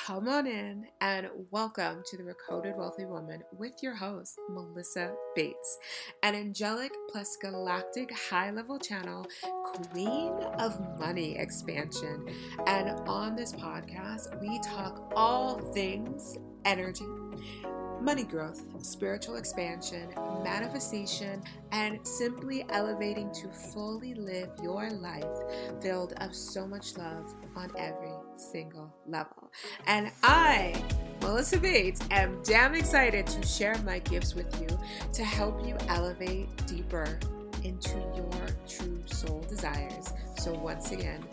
Come on in and welcome to the Recoded Wealthy Woman with your host, Melissa Bates, an angelic plus galactic high-level channel, queen of money expansion. And on this podcast, we talk all things energy, money growth, spiritual expansion, manifestation, and simply elevating to fully live your life filled of so much love on every single level. And I, Melissa Bates, am damn excited to share my gifts with you to help you elevate deeper into your true soul desires. So once again,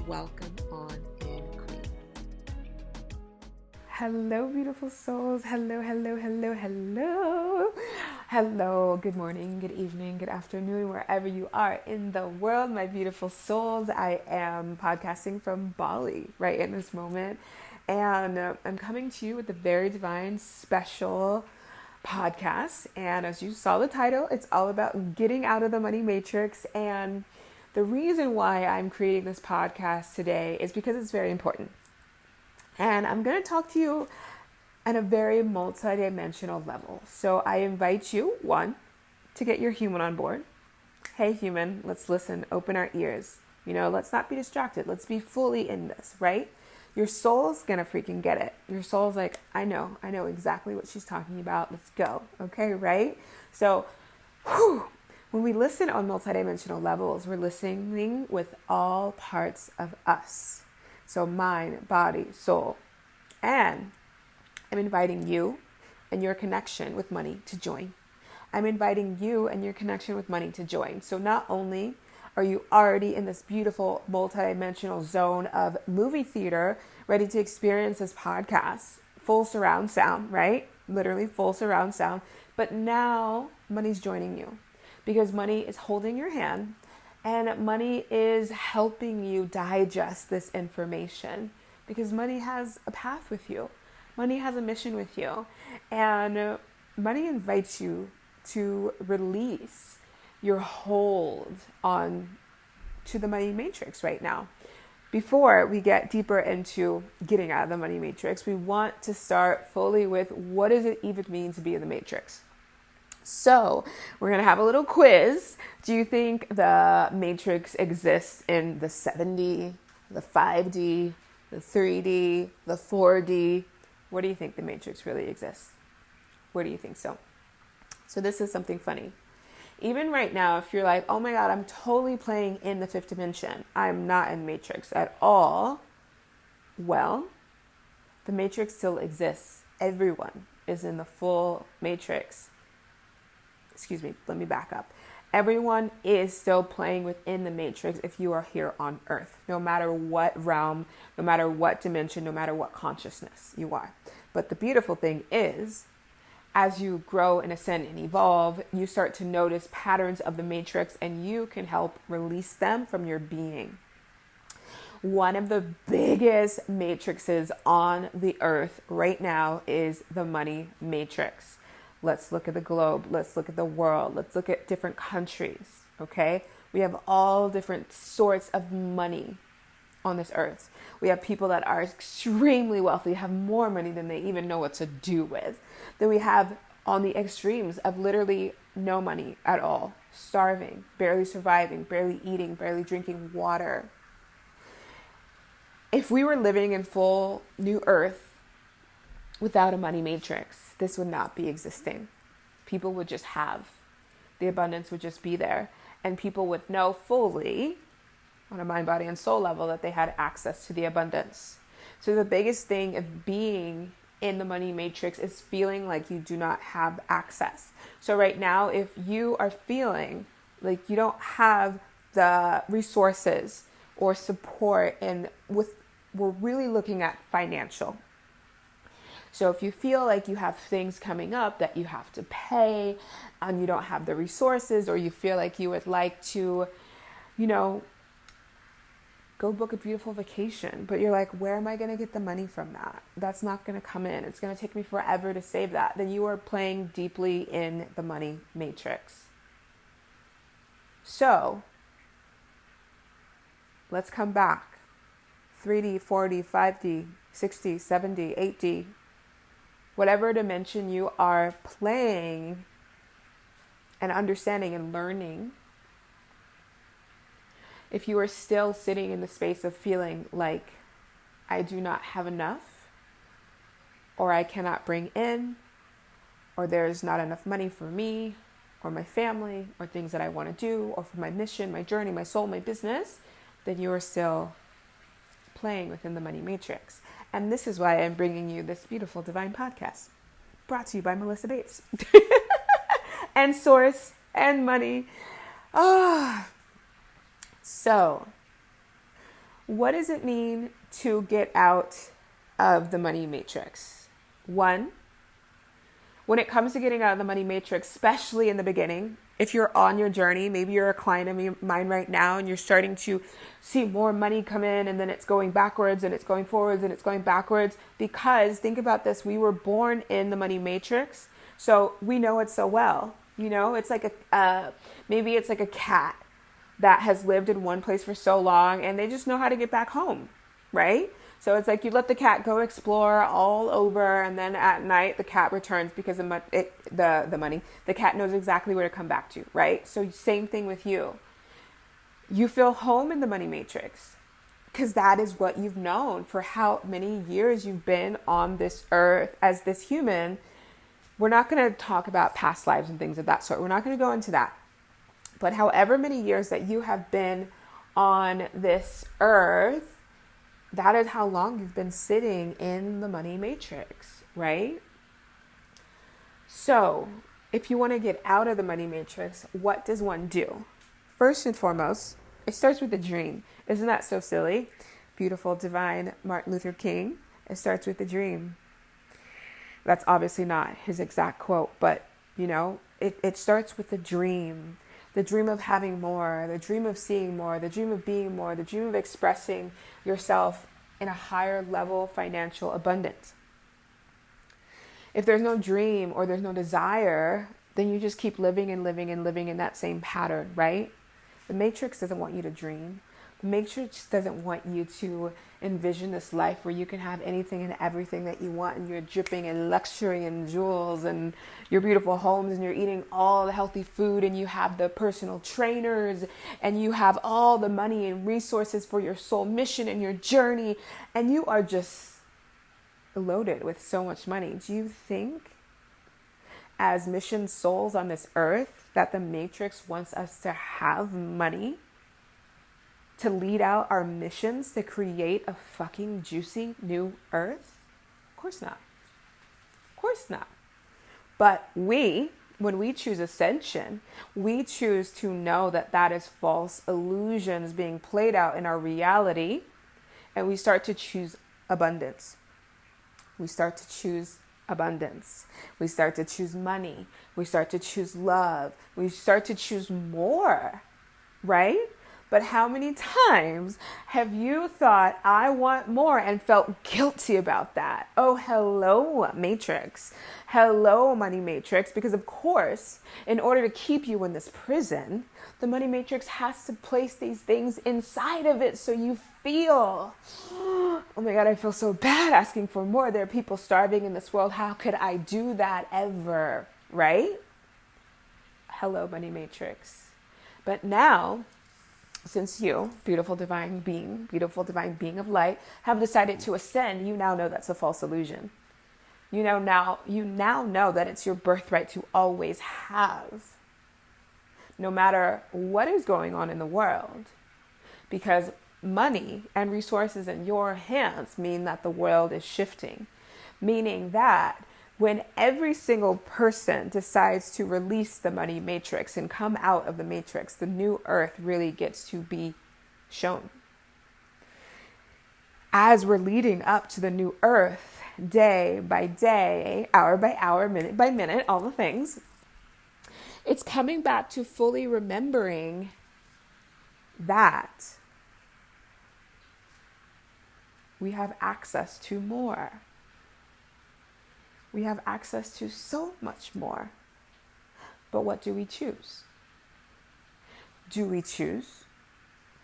welcome on in, Queen. Hello, beautiful souls. Hello. Hello, good morning, good evening, good afternoon, wherever you are in the world, my beautiful souls. I am podcasting from Bali right in this moment, and I'm coming to you with a very divine, special podcast. And as you saw the title, it's all about getting out of the money matrix. And the reason why I'm creating this podcast today is because it's very important. And I'm going to talk to you at a very multidimensional level. So I invite you, one, to get your human on board. Hey, human, let's listen, open our ears. Let's not be distracted. Let's be fully in this, right? Your soul's going to freaking get it. Your soul's like, I know exactly what she's talking about. Let's go. Okay, right? So, when we listen on multidimensional levels, we're listening with all parts of us. So mind, body, soul. And I'm inviting you and your connection with money to join. I'm inviting you and your connection with money to join. So not only are you already in this beautiful multidimensional zone of movie theater, ready to experience this podcast, full surround sound, right? Literally full surround sound. But now money's joining you because money is holding your hand. And money is helping you digest this information because money has a path with you. Money has a mission with you. And money invites you to release your hold on to the money matrix right now. Before we get deeper into getting out of the money matrix, we want to start fully with what does it even mean to be in the matrix? So we're going to have a little quiz. Do you think the matrix exists in the 7D, the 5D, the 3D, the 4D? Where do you think the matrix really exists? Where do you think so? So this is something funny. Even right now, if you're like, oh my God, I'm totally playing in the fifth dimension. I'm not in matrix at all. Well, the matrix still exists. Everyone is in the full matrix. Excuse me, let me back up. Everyone is still playing within the matrix if you are here on earth, no matter what realm, no matter what dimension, no matter what consciousness you are. But the beautiful thing is, as you grow and ascend and evolve, you start to notice patterns of the matrix and you can help release them from your being. One of the biggest matrices on the earth right now is the money matrix. Let's look at the globe. Let's look at the world. Let's look at different countries, okay? We have all different sorts of money on this earth. We have people that are extremely wealthy, have more money than they even know what to do with. Then we have on the extremes of literally no money at all, starving, barely surviving, barely eating, barely drinking water. If we were living in full new earth, without a money matrix, this would not be existing. People would just have. The abundance would just be there. And people would know fully, on a mind, body, and soul level, that they had access to the abundance. So the biggest thing of being in the money matrix is feeling like you do not have access. So right now, if you are feeling like you don't have the resources or support, and we're really looking at financial. So if you feel like you have things coming up that you have to pay and you don't have the resources, or you feel like you would like to, go book a beautiful vacation, but you're like, where am I going to get the money from that? That's not going to come in. It's going to take me forever to save that. Then you are playing deeply in the money matrix. So let's come back. 3D, 4D, 5D, 60, 70, 80, whatever dimension you are playing and understanding and learning, if you are still sitting in the space of feeling like I do not have enough, or I cannot bring in, or there's not enough money for me, or my family, or things that I want to do, or for my mission, my journey, my soul, my business, then you are still playing within the money matrix. And this is why I'm bringing you this beautiful divine podcast, brought to you by Melissa Bates. And Source and Money. So, what does it mean to get out of the money matrix? One, when it comes to getting out of the money matrix, especially in the beginning, if you're on your journey, maybe you're a client of mine right now and you're starting to see more money come in and then it's going backwards and it's going forwards and it's going backwards, because think about this, we were born in the money matrix, so we know it so well. You know, it's like maybe it's like a cat that has lived in one place for so long and they just know how to get back home, right? So it's like you let the cat go explore all over, and then at night the cat returns because the cat knows exactly where to come back to, right? So same thing with you. You feel home in the money matrix because that is what you've known for how many years you've been on this earth as this human. We're not going to talk about past lives and things of that sort. We're not going to go into that. But however many years that you have been on this earth, that is how long you've been sitting in the money matrix, right? So if you want to get out of the money matrix, what does one do? First and foremost, it starts with a dream. Isn't that so silly? Beautiful, divine Martin Luther King. It starts with a dream. That's obviously not his exact quote, but you know, it starts with a dream. The dream of having more, the dream of seeing more, the dream of being more, the dream of expressing yourself in a higher level financial abundance. If there's no dream or there's no desire, then you just keep living and living and living in that same pattern, right? The matrix doesn't want you to dream. The matrix doesn't want you to envision this life where you can have anything and everything that you want, and you're dripping in luxury and jewels and your beautiful homes, and you're eating all the healthy food, and you have the personal trainers, and you have all the money and resources for your soul mission and your journey, and you are just loaded with so much money. Do you think, as mission souls on this earth, that the matrix wants us to have money to lead out our missions to create a fucking juicy new earth? Of course not. Of course not. But when we choose ascension, we choose to know that that is false illusions being played out in our reality, and we start to choose abundance. We start to choose abundance. We start to choose money. We start to choose love. We start to choose more, right? But how many times have you thought, I want more, and felt guilty about that? Oh, hello, matrix. Hello, money matrix. Because of course, in order to keep you in this prison, the money matrix has to place these things inside of it so you feel, oh my God, I feel so bad asking for more. There are people starving in this world. How could I do that ever? Right? Hello, money matrix. But now, since you, beautiful divine being of light, have decided to ascend, you now know that's a false illusion. You now know that it's your birthright to always have, no matter what is going on in the world. Because money and resources in your hands mean that the world is shifting. Meaning that when every single person decides to release the money matrix and come out of the matrix, the new earth really gets to be shown. As we're leading up to the new earth, day by day, hour by hour, minute by minute, all the things, it's coming back to fully remembering that we have access to more. We have access to so much more. But what do we choose? Do we choose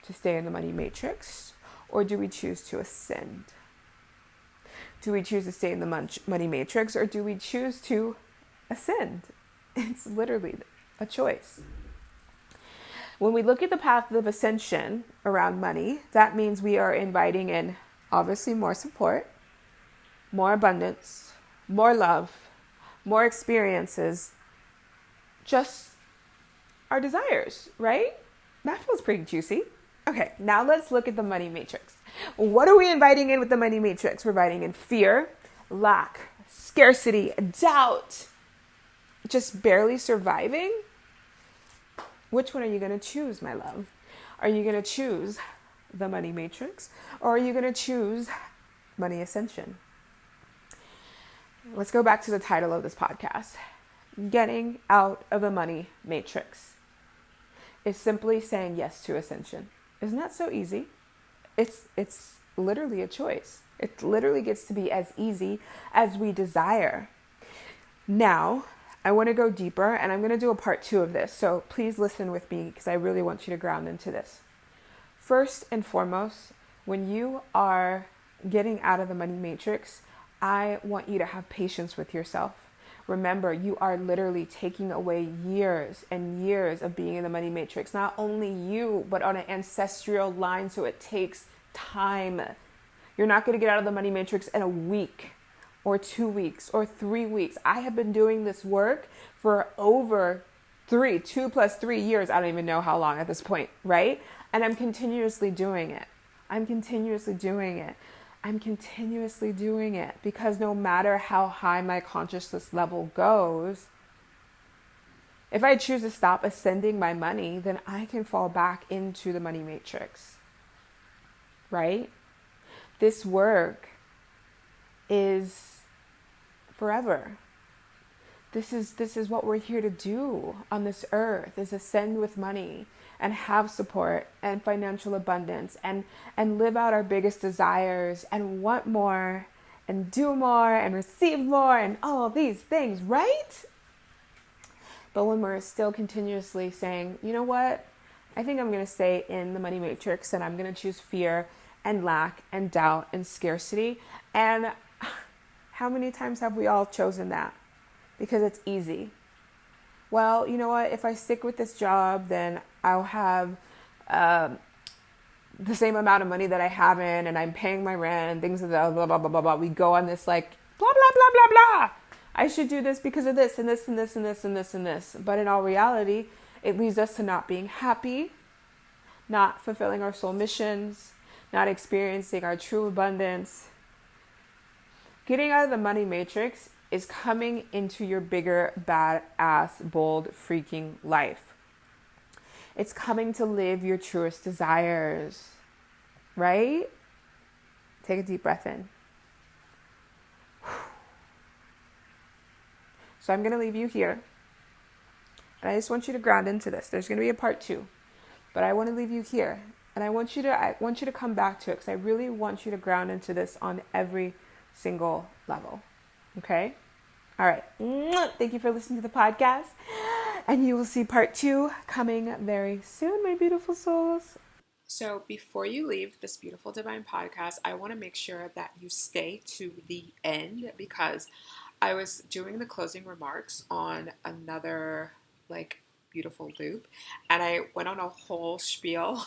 to stay in the money matrix, or do we choose to ascend? Do we choose to stay in the money matrix, or do we choose to ascend? It's literally a choice. When we look at the path of ascension around money, that means we are inviting in, obviously, more support, more abundance, more love, more experiences, just our desires, right? That feels pretty juicy. Okay, now let's look at the money matrix. What are we inviting in with the money matrix? We're inviting in fear, lack, scarcity, doubt, just barely surviving. Which one are you going to choose, my love? Are you going to choose the money matrix, or are you going to choose money ascension? Let's go back to the title of this podcast. Getting out of the money matrix is simply saying yes to ascension. Isn't that so easy? It's literally a choice. It literally gets to be as easy as we desire. Now, I want to go deeper, and I'm going to do a part 2 of this. So please listen with me, because I really want you to ground into this. First and foremost, when you are getting out of the money matrix, I want you to have patience with yourself. Remember, you are literally taking away years and years of being in the money matrix. Not only you, but on an ancestral line, so it takes time. You're not going to get out of the money matrix in a week or 2 weeks or 3 weeks. I have been doing this work for over 2 + 3 years. I don't even know how long at this point, right? And I'm continuously doing it. I'm continuously doing it because no matter how high my consciousness level goes, if I choose to stop ascending my money, then I can fall back into the money matrix, right? This work is forever. This is what we're here to do on this earth, is ascend with money and have support and financial abundance and live out our biggest desires and want more and do more and receive more and all these things, right? But when we're still continuously saying, you know what, I think I'm going to stay in the money matrix and I'm going to choose fear and lack and doubt and scarcity. And how many times have we all chosen that? Because it's easy. Well, you know what? If I stick with this job, then I'll have the same amount of money that I haven't, and I'm paying my rent and things like that, blah, blah, blah, blah, blah. We go on this like, blah, blah, blah, blah, blah. I should do this because of this and this and this and this and this and this. But in all reality, it leads us to not being happy, not fulfilling our soul missions, not experiencing our true abundance. Getting out of the money matrix is coming into your bigger, badass, bold, freaking life. It's coming to live your truest desires, right? Take a deep breath in. So I'm going to leave you here. And I just want you to ground into this. There's going to be a part 2. But I want to leave you here. And I want you to come back to it, because I really want you to ground into this on every single level. Okay? All right. Thank you for listening to the podcast. And you will see part 2 coming very soon, my beautiful souls. So before you leave this beautiful divine podcast, I want to make sure that you stay to the end, because I was doing the closing remarks on another beautiful loop, and I went on a whole spiel.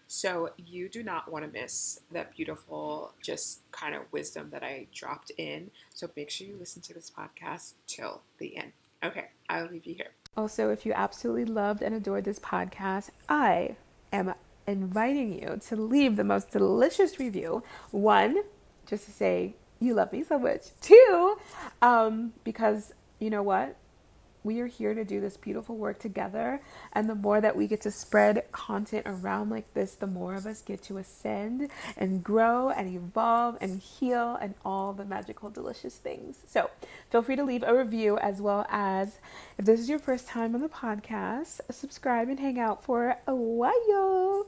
So you do not want to miss that beautiful just kind of wisdom that I dropped in. So make sure you listen to this podcast till the end. Okay, I'll leave you here. Also, if you absolutely loved and adored this podcast, I am inviting you to leave the most delicious review. 1, just to say you love me so much. 2, because you know what? We are here to do this beautiful work together. And the more that we get to spread content around like this, the more of us get to ascend and grow and evolve and heal and all the magical, delicious things. So feel free to leave a review, as well as, if this is your first time on the podcast, subscribe and hang out for a while.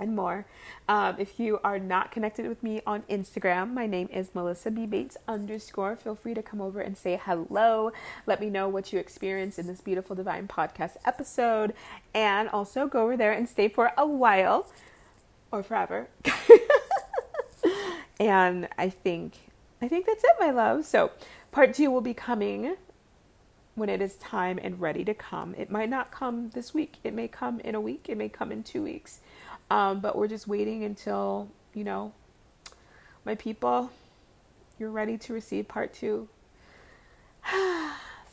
And more. If you are not connected with me on Instagram, my name is Melissa B. Bates _. Feel free to come over and say hello. Let me know what you experienced in this beautiful divine podcast episode. And also go over there and stay for a while or forever. And I think that's it, my love. So part 2 will be coming when it is time and ready to come. It might not come this week. It may come in a week. It may come in 2 weeks. But we're just waiting until, my people, you're ready to receive part 2.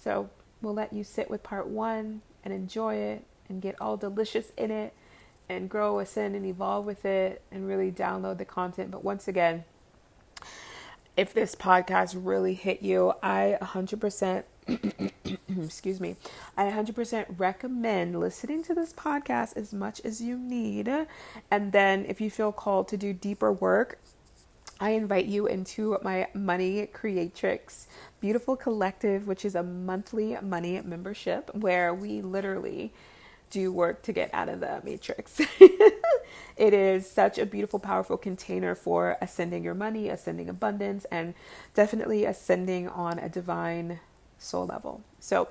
So we'll let you sit with part 1 and enjoy it and get all delicious in it and grow, ascend, and evolve with it and really download the content. But once again, if this podcast really hit you, I 100%, excuse me, I 100% recommend listening to this podcast as much as you need. And then if you feel called to do deeper work, I invite you into my Money Creatrix Beautiful Collective, which is a monthly money membership where we literally do work to get out of the matrix. It is such a beautiful, powerful container for ascending your money, ascending abundance, and definitely ascending on a divine soul level. So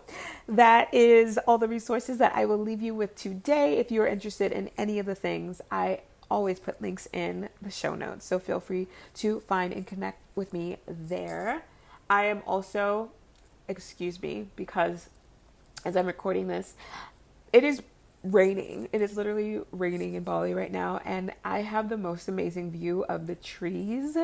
that is all the resources that I will leave you with today. If you're interested in any of the things, I always put links in the show notes. So feel free to find and connect with me there. I am also, excuse me, because as I'm recording this, it is raining. It is literally raining in Bali right now. And I have the most amazing view of the trees.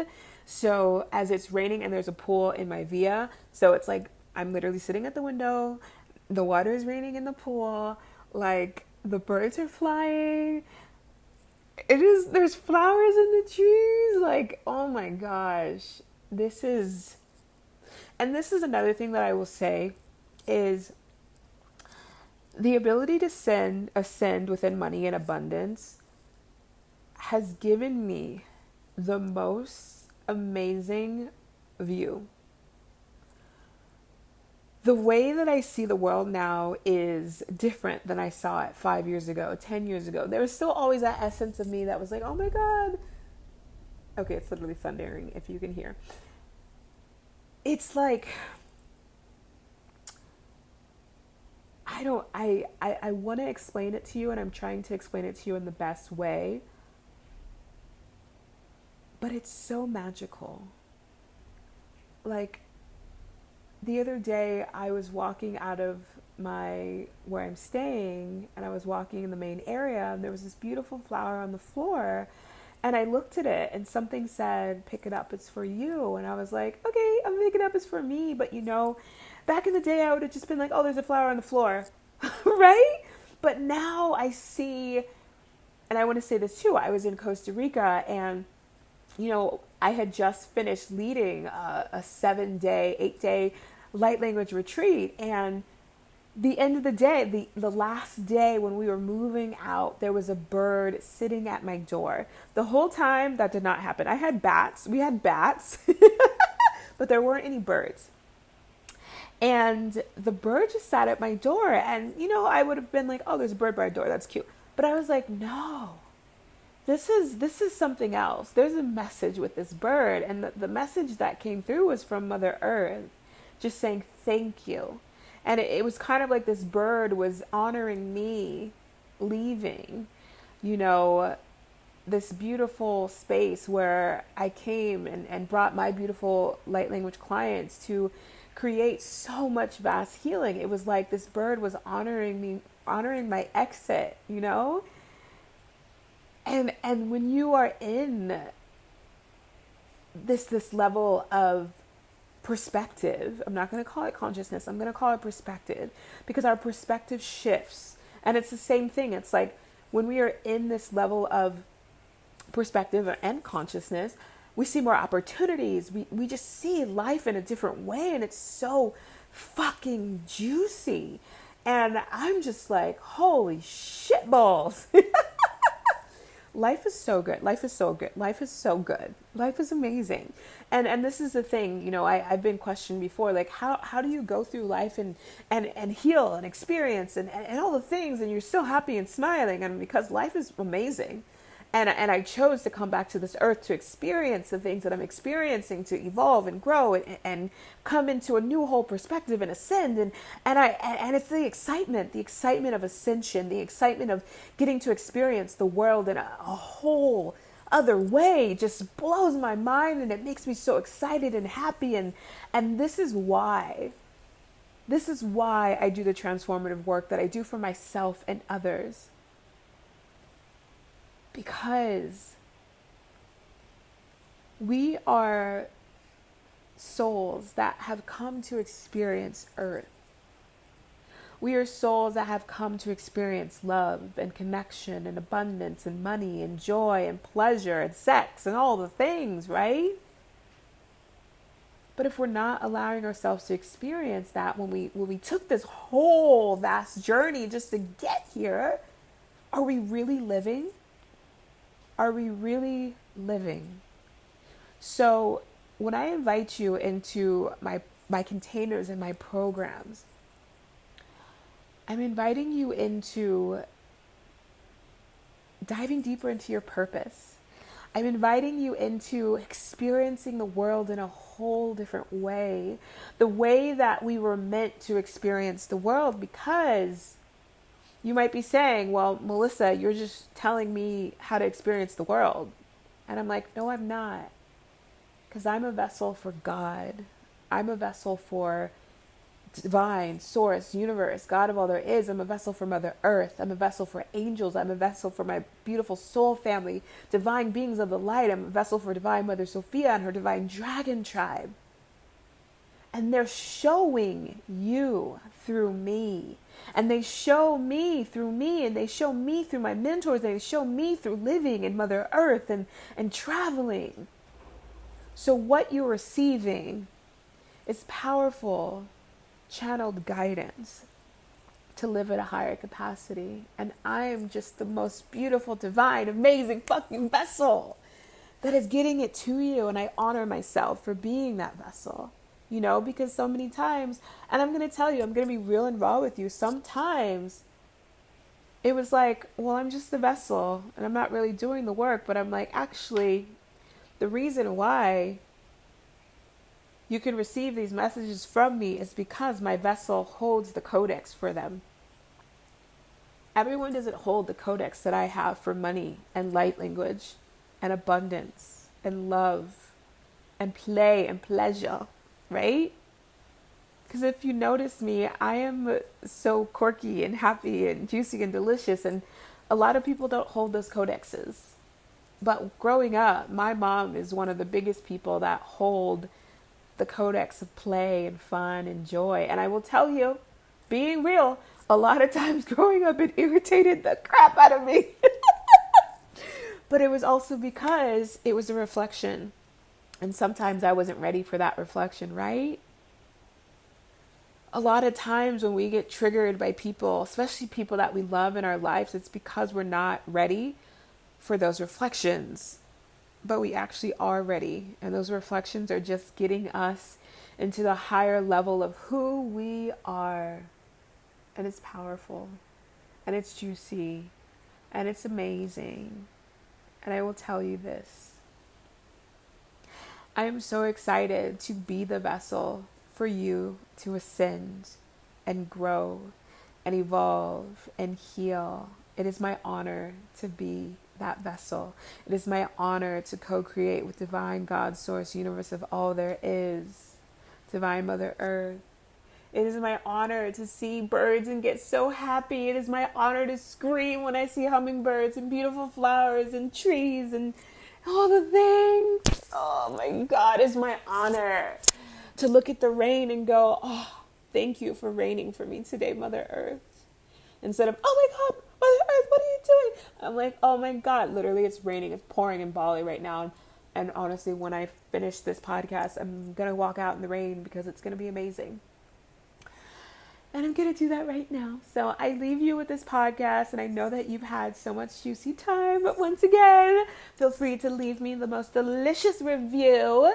So as it's raining and there's a pool in my villa, so it's like I'm literally sitting at the window. The water is raining in the pool. Like the birds are flying. There's flowers in the trees. Like, oh my gosh. This is another thing that I will say is the ability to ascend within money and abundance has given me the most amazing view. The way that I see the world now is different than I saw it 5 years ago, 10 years ago. There was still always that essence of me that was like, oh my God. Okay, it's literally thundering if you can hear. It's like, I want to explain it to you, and I'm trying to explain it to you in the best way. But it's so magical. Like, the other day I was walking out of where I'm staying, and I was walking in the main area, and there was this beautiful flower on the floor, and I looked at it and something said, pick it up, it's for you. And I was like, okay, I'm picking it up, it's for me. But back in the day I would have just been like, oh, there's a flower on the floor. Right? But now I see, and I want to say this too, I was in Costa Rica, and I had just finished leading a 8-day light language retreat. And the end of the day, the last day when we were moving out, there was a bird sitting at my door. The whole time that did not happen. We had bats, but there weren't any birds. And the bird just sat at my door, and I would have been like, oh, there's a bird by our door, that's cute. But I was like, no. This is something else. There's a message with this bird. And the message that came through was from Mother Earth, just saying thank you. And it was kind of like this bird was honoring me leaving, this beautiful space where I came and brought my beautiful light language clients to create so much vast healing. It was like this bird was honoring me, honoring my exit, And when you are in this level of perspective, I'm not going to call it consciousness, I'm going to call it perspective, because our perspective shifts. And it's the same thing. It's like when we are in this level of perspective and consciousness, we see more opportunities. We just see life in a different way, and it's so fucking juicy. And I'm just like, holy shit balls. Life is so good. Life is so good. Life is so good. Life is amazing. And this is the thing, I've been questioned before, like how do you go through life and heal and experience and all the things, and you're still happy and smiling? And because life is amazing. And I chose to come back to this earth to experience the things that I'm experiencing, to evolve and grow and come into a new whole perspective and ascend. And it's the excitement of ascension, the excitement of getting to experience the world in a whole other way just blows my mind, and it makes me so excited and happy. And this is why I do the transformative work that I do for myself and others. Because we are souls that have come to experience earth. We are souls that have come to experience love and connection and abundance and money and joy and pleasure and sex and all the things, right? But if we're not allowing ourselves to experience that when we took this whole vast journey just to get here, are we really living? Are we really living? So when I invite you into my containers and my programs, I'm inviting you into diving deeper into your purpose. I'm inviting you into experiencing the world in a whole different way, the way that we were meant to experience the world. Because you might be saying, well, Melissa, you're just telling me how to experience the world. And I'm like, no, I'm not. Because I'm a vessel for God. I'm a vessel for divine, source, universe, God of all there is. I'm a vessel for Mother Earth. I'm a vessel for angels. I'm a vessel for my beautiful soul family, divine beings of the light. I'm a vessel for Divine Mother Sophia and her divine dragon tribe. And they're showing you through me. And they show me through me. And they show me through my mentors. And they show me through living in Mother Earth and traveling. So what you're receiving is powerful channeled guidance to live at a higher capacity. And I am just the most beautiful, divine, amazing fucking vessel that is getting it to you. And I honor myself for being that vessel, you know, because so many times, and I'm going to tell you, I'm going to be real and raw with you. Sometimes it was like, well, I'm just the vessel and I'm not really doing the work. But I'm like, actually, the reason why you can receive these messages from me is because my vessel holds the codex for them. Everyone doesn't hold the codex that I have for money and light language and abundance and love and play and pleasure, right? Because if you notice me, I am so quirky and happy and juicy and delicious, and a lot of people don't hold those codexes. But growing up, my mom is one of the biggest people that hold the codex of play and fun and joy. And I will tell you, being real, a lot of times growing up, it irritated the crap out of me. But it was also because it was a reflection. And sometimes I wasn't ready for that reflection, right? A lot of times when we get triggered by people, especially people that we love in our lives, it's because we're not ready for those reflections. But we actually are ready. And those reflections are just getting us into the higher level of who we are. And it's powerful. And it's juicy. And it's amazing. And I will tell you this. I am so excited to be the vessel for you to ascend and grow and evolve and heal. It is my honor to be that vessel. It is my honor to co-create with divine God, source, universe of all there is, divine Mother Earth. It is my honor to see birds and get so happy. It is my honor to scream when I see hummingbirds and beautiful flowers and trees and all the things. Oh my God, it's my honor to look at the rain and go, oh, thank you for raining for me today, Mother Earth. Instead of, oh my God, Mother Earth, what are you doing? I'm like, oh my God, literally it's raining. It's pouring in Bali right now. And honestly, when I finish this podcast, I'm going to walk out in the rain because it's going to be amazing. And I'm going to do that right now. So I leave you with this podcast, and I know that you've had so much juicy time. But once again, feel free to leave me the most delicious review.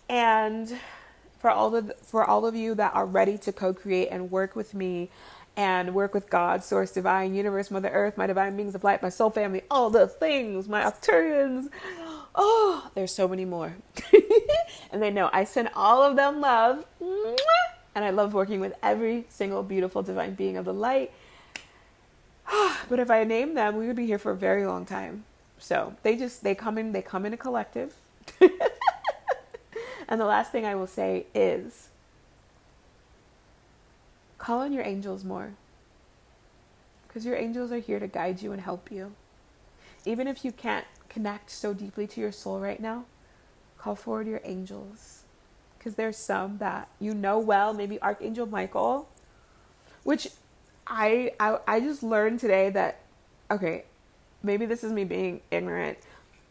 And for all of you that are ready to co-create and work with me and work with God, Source, Divine, Universe, Mother Earth, my divine beings of light, my soul family, all the things, my Octurians. Oh, there's so many more. And they know I send all of them love. And I love working with every single beautiful divine being of the light. But if I named them, we would be here for a very long time. So they come in a collective. And the last thing I will say is call on your angels more, because your angels are here to guide you and help you. Even if you can't connect so deeply to your soul right now, call forward your angels, because there's some that you know well, maybe Archangel Michael, which I just learned today that, okay, maybe this is me being ignorant,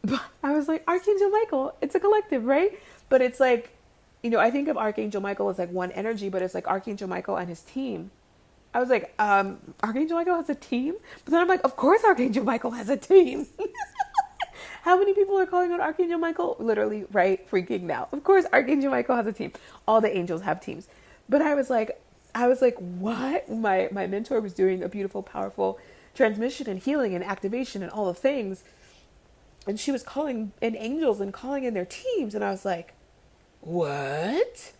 but I was like, Archangel Michael, it's a collective, right? But it's like, I think of Archangel Michael as like one energy, but it's like Archangel Michael and his team. I was like, Archangel Michael has a team? But then I'm like, of course Archangel Michael has a team. How many people are calling on Archangel Michael? Literally, right? Freaking now. Of course Archangel Michael has a team. All the angels have teams. But I was like, what? My mentor was doing a beautiful, powerful transmission and healing and activation and all the things. And she was calling in angels and calling in their teams. And I was like, what?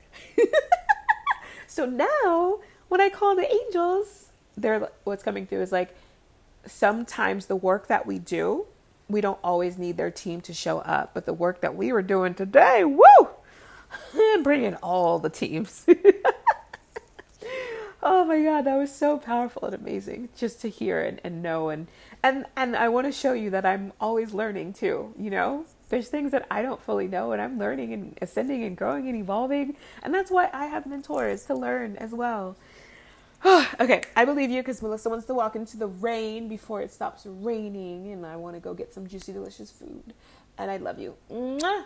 So now when I call the angels, what's coming through is like, sometimes the work that we do, we don't always need their team to show up. But the work that we were doing today, woo! Bring in all the teams. Oh my God, that was so powerful and amazing just to hear and know. And I want to show you that I'm always learning too, There's things that I don't fully know, and I'm learning and ascending and growing and evolving. And that's why I have mentors to learn as well. Okay, I believe you, because Melissa wants to walk into the rain before it stops raining, and I want to go get some juicy, delicious food. And I love you. Mwah!